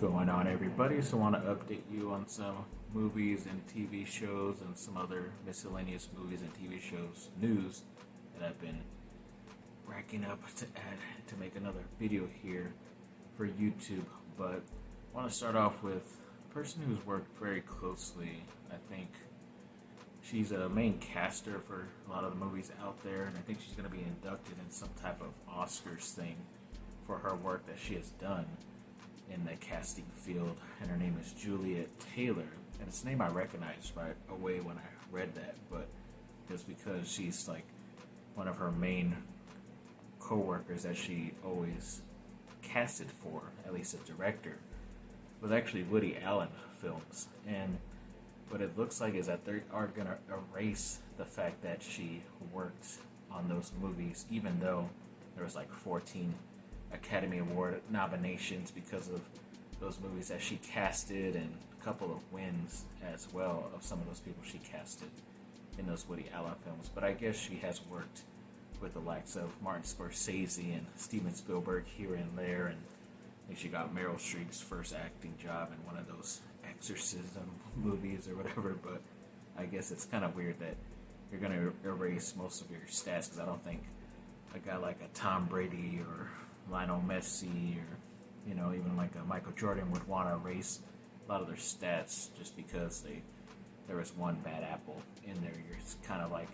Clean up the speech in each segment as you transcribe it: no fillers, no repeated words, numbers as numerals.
going on, everybody? So I want to update you on some movies and TV shows and some other miscellaneous movies and TV shows news that I've been racking up to add to make another video here for YouTube. But I want to start off with a person who's worked very closely. I think she's a main caster for a lot of the movies out there, and I think she's going to be inducted in some type of Oscars thing for her work that she has done in the casting field, and her name is Juliet Taylor, and it's a name I recognized right away when I read that, but just because she's like one of her main co-workers that she always casted for, at least a director, was actually Woody Allen films. And what it looks like is that they are going to erase the fact that she worked on those movies, even though there was like 14 Academy Award nominations because of those movies that she casted, and a couple of wins as well of some of those people she casted in those Woody Allen films. But I guess she has worked with the likes of Martin Scorsese and Steven Spielberg here and there, and I think she got Meryl Streep's first acting job in one of those exorcism movies or whatever. But I guess it's kind of weird that you're going to erase most of your stats, because I don't think a guy like a Tom Brady or Lionel Messi or, even like a Michael Jordan would want to erase a lot of their stats just because there was one bad apple in there. It's kind of like,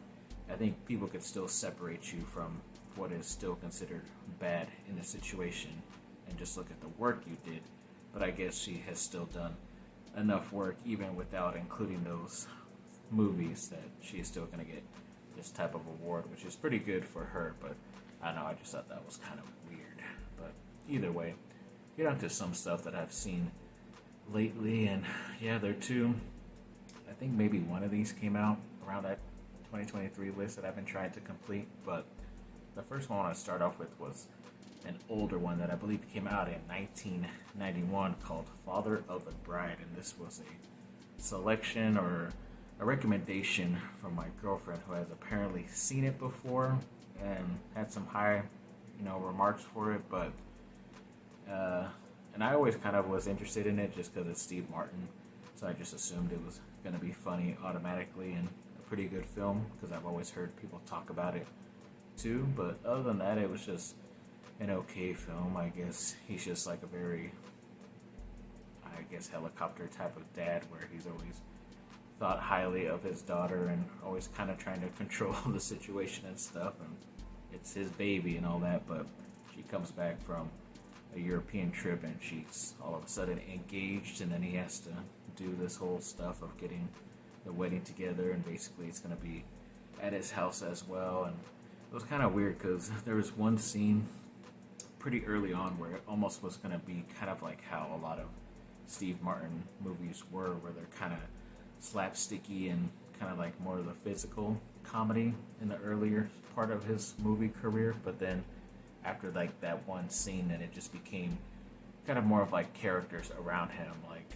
I think people could still separate you from what is still considered bad in the situation and just look at the work you did. But I guess she has still done enough work even without including those movies that she is still going to get this type of award, which is pretty good for her. But I don't know, I just thought that was kind of weird. But either way, get on to some stuff that I've seen lately, and yeah, there are two. I think maybe one of these came out around that 2023 list that I've been trying to complete, but the first one I want to start off with was an older one that I believe came out in 1991 called Father of the Bride, and this was a selection or a recommendation from my girlfriend, who has apparently seen it before and had some high remarks for it, but and I always kind of was interested in it just because it's Steve Martin, so I just assumed it was going to be funny automatically and a pretty good film, because I've always heard people talk about it too. But other than that, it was just an okay film. I guess he's just like a very, helicopter type of dad, where he's always thought highly of his daughter and always kind of trying to control the situation and stuff, and it's his baby and all that. But she comes back from a European trip and she's all of a sudden engaged, and then he has to do this whole stuff of getting the wedding together, and basically it's going to be at his house as well. And it was kind of weird because there was one scene pretty early on where it almost was going to be kind of like how a lot of Steve Martin movies were, where they're kind of slapsticky and kind of like more of the physical comedy in the earlier part of his movie career. But then after like that one scene, then it just became kind of more of like characters around him, like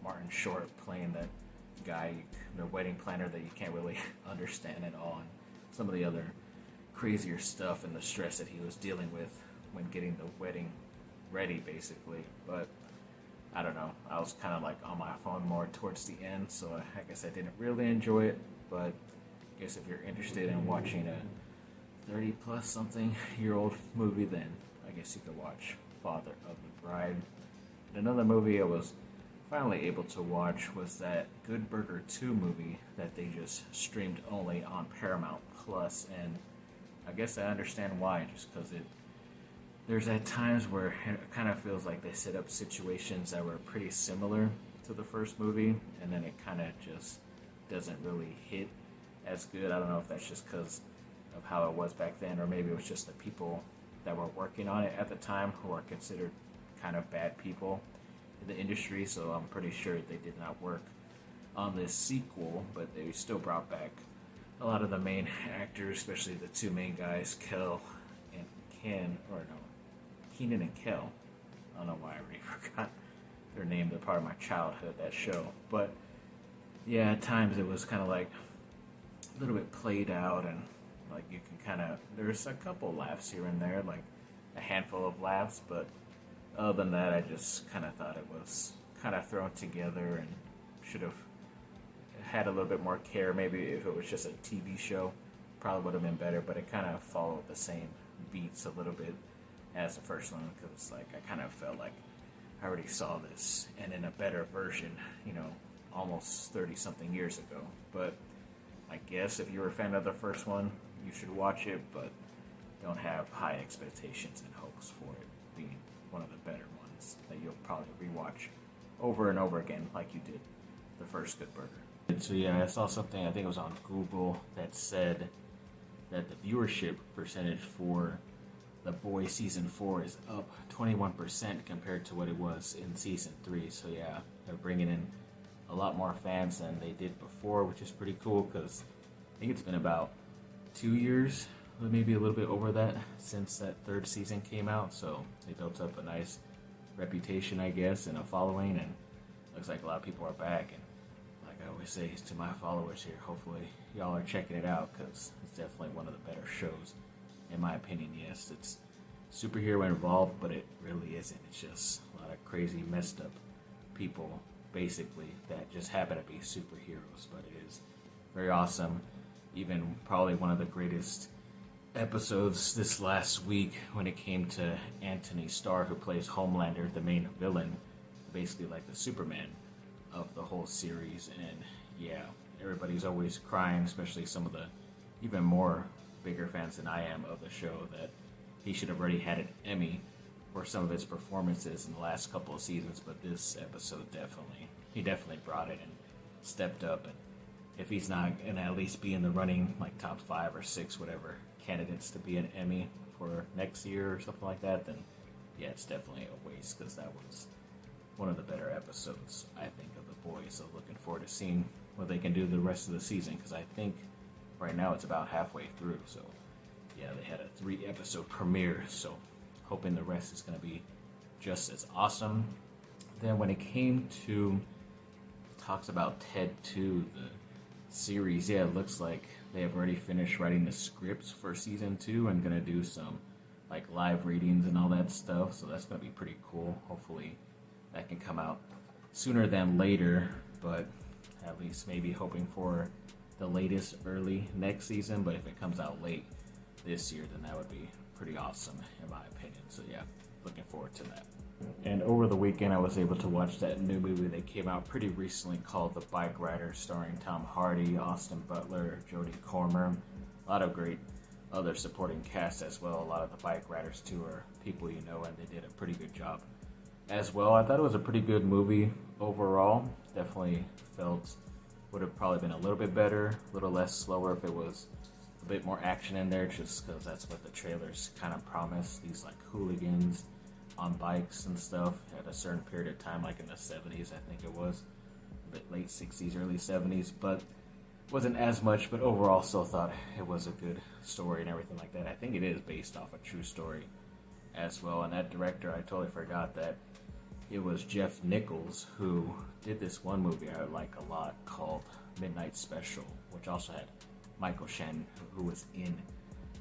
Martin Short playing that guy, the wedding planner that you can't really understand at all, and some of the other crazier stuff and the stress that he was dealing with when getting the wedding ready, basically. But I don't know, I was kind of like on my phone more towards the end, so I guess I didn't really enjoy it. But I guess if you're interested in watching a 30 plus something year old movie, then I guess you could watch Father of the Bride. And another movie I was finally able to watch was that Good Burger 2 movie that they just streamed only on Paramount Plus, and I guess I understand why, just because there's at times where it kind of feels like they set up situations that were pretty similar to the first movie, and then it kind of just doesn't really hit as good. I don't know if that's just because of how it was back then, or maybe it was just the people that were working on it at the time who are considered kind of bad people in the industry. So I'm pretty sure they did not work on this sequel, but they still brought back a lot of the main actors, especially the two main guys, Keenan and Kel. I don't know why I already forgot their name. They're part of my childhood, that show. But yeah, at times it was kind of like a little bit played out, and like you can kind of, there's a couple laughs here and there, like a handful of laughs, but other than that, I just kind of thought it was was kind of thrown together and should have had a little bit more care. Maybe if it was just a TV show, probably would have been better. But it kind of followed the same beats a little bit as the first one, because like I kind of felt like I already saw this and in a better version, almost 30 something years ago. But I guess if you're a fan of the first one, you should watch it, but don't have high expectations and hopes for it being one of the better ones that you'll probably rewatch over and over again like you did the first Good Burger. And so yeah, I saw something, I think it was on Google, that said that the viewership percentage for The Boys Season 4 is up 21% compared to what it was in Season 3. So yeah, they're bringing in a lot more fans than they did before, which is pretty cool, because I think it's been about 2 years, maybe a little bit over that, since that third season came out. So they built up a nice reputation, I guess, and a following, and looks like a lot of people are back. And like I always say to my followers here, hopefully y'all are checking it out, because it's definitely one of the better shows, in my opinion. Yes, it's superhero involved, but it really isn't. It's just a lot of crazy, messed up people, basically, that just happen to be superheroes. But it is very awesome. Even probably one of the greatest episodes this last week when it came to Anthony Starr, who plays Homelander, the main villain, basically like the Superman of the whole series. And yeah, everybody's always crying, especially some of the even more bigger fans than I am of the show, that he should have already had an Emmy for some of his performances in the last couple of seasons. But this episode he definitely brought it and stepped up. And if he's not gonna at least be in the running, like top 5 or 6, whatever, candidates to be an Emmy for next year or something like that, then yeah, it's definitely a waste, because that was one of the better episodes, I think, of The Boys. So looking forward to seeing what they can do the rest of the season, because I think right now it's about halfway through. So yeah, they had a 3-episode premiere, so hoping the rest is going to be just as awesome. Then when it came to talks about Ted 2, the series, yeah, it looks like they have already finished writing the scripts for season 2 and gonna do some like live readings and all that stuff. So that's gonna be pretty cool. Hopefully that can come out sooner than later, but at least maybe hoping for the latest early next season. But if it comes out late this year, then that would be pretty awesome in my opinion. So yeah, looking forward to that. And over the weekend, I was able to watch that new movie that came out pretty recently called The Bikeriders, starring Tom Hardy, Austin Butler, Jodie Comer. A lot of great other supporting cast as well. A lot of the Bikeriders too are people you know, and they did a pretty good job as well. I thought it was a pretty good movie overall. Definitely felt would have probably been a little bit better, a little less slower if it was a bit more action in there, just because that's what the trailers kind of promise. These like hooligans on bikes and stuff at a certain period of time, like in the 70s, I think it was, a bit late 60s, early 70s, but wasn't as much. But overall, still thought it was a good story and everything like that. I think it is based off a true story as well. And that director, I totally forgot that it was Jeff Nichols who did this one movie I like a lot called Midnight Special, which also had Michael Shannon, who was in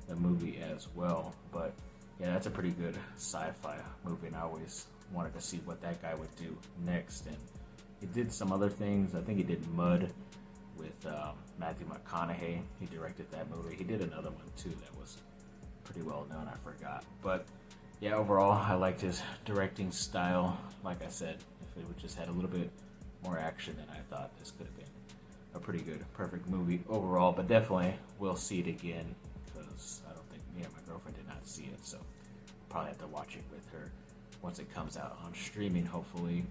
the movie as well. But yeah, that's a pretty good sci-fi movie, and I always wanted to see what that guy would do next. And he did some other things. I think he did Mud with Matthew McConaughey. He directed that movie. He did another one too that was pretty well known. I forgot. But yeah, overall, I liked his directing style. Like I said, if it would just had a little bit more action, then I thought this could have been a pretty good, perfect movie overall. But definitely will see it again, because I don't think my girlfriend did not see it, so probably have to watch it with her once it comes out on streaming, hopefully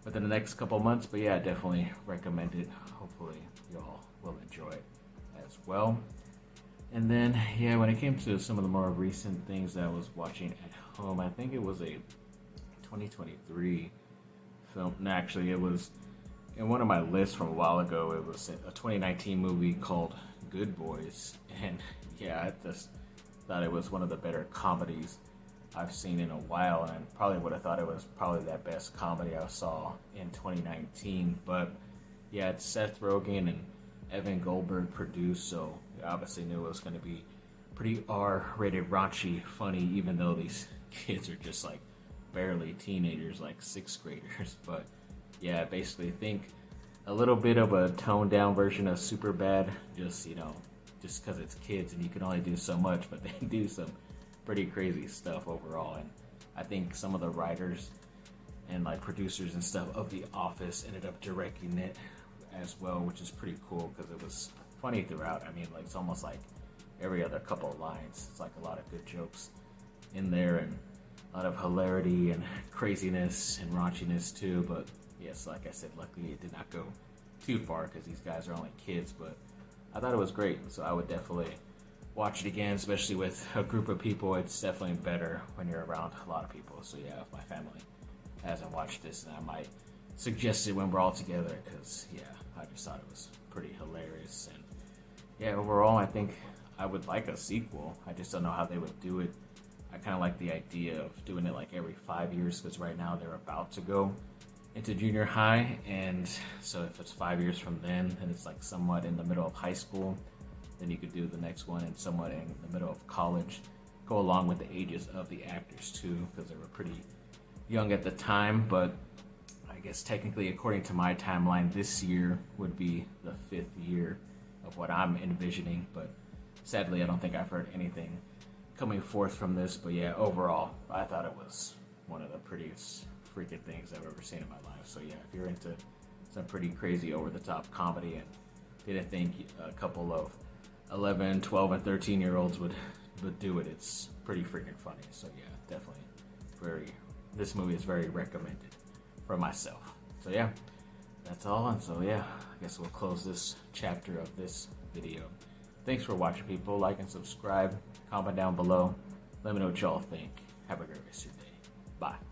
within the next couple months. But yeah, definitely recommend it. Hopefully y'all will enjoy it as well. And then yeah, when it came to some of the more recent things that I was watching at home, I think it was a 2023 film. No, actually, it was in one of my lists from a while ago. It was a 2019 movie called Good Boys, and yeah, I just thought it was one of the better comedies I've seen in a while, and I probably would have thought it was probably that best comedy I saw in 2019. But yeah, it's Seth Rogen and Evan Goldberg produced, so I obviously knew it was going to be pretty R-rated, raunchy, funny, even though these kids are just like barely teenagers, like sixth graders. But yeah, basically think a little bit of a toned down version of Superbad, just just because it's kids and you can only do so much, but they do some pretty crazy stuff overall. And I think some of the writers and like producers and stuff of The Office ended up directing it as well, which is pretty cool because it was funny throughout. I mean, like it's almost like every other couple of lines, it's like a lot of good jokes in there and a lot of hilarity and craziness and raunchiness too. But yes, like I said, luckily it did not go too far because these guys are only kids. But I thought it was great, so I would definitely watch it again, especially with a group of people. It's definitely better when you're around a lot of people. So yeah, if my family hasn't watched this, then I might suggest it when we're all together because yeah, I just thought it was pretty hilarious. And yeah, overall I think I would like a sequel. I just don't know how they would do it. I kind of like the idea of doing it like every 5 years because right now they're about to go into junior high, and so if it's 5 years from then and it's like somewhat in the middle of high school, then you could do the next one and somewhat in the middle of college, go along with the ages of the actors too because they were pretty young at the time. But I guess technically according to my timeline, this year would be the 5th year of what I'm envisioning, but sadly I don't think I've heard anything coming forth from this. But yeah, overall I thought it was one of the prettiest freaking things I've ever seen in my life. So yeah, if you're into some pretty crazy over-the-top comedy and didn't think a couple of 11, 12, and 13-year-olds would do it, it's pretty freaking funny. So yeah, definitely this movie is very recommended for myself. So yeah, that's all. And so yeah, I guess we'll close this chapter of this video. Thanks for watching, people. Like and subscribe, comment down below, let me know what y'all think. Have a great rest of your day. Bye.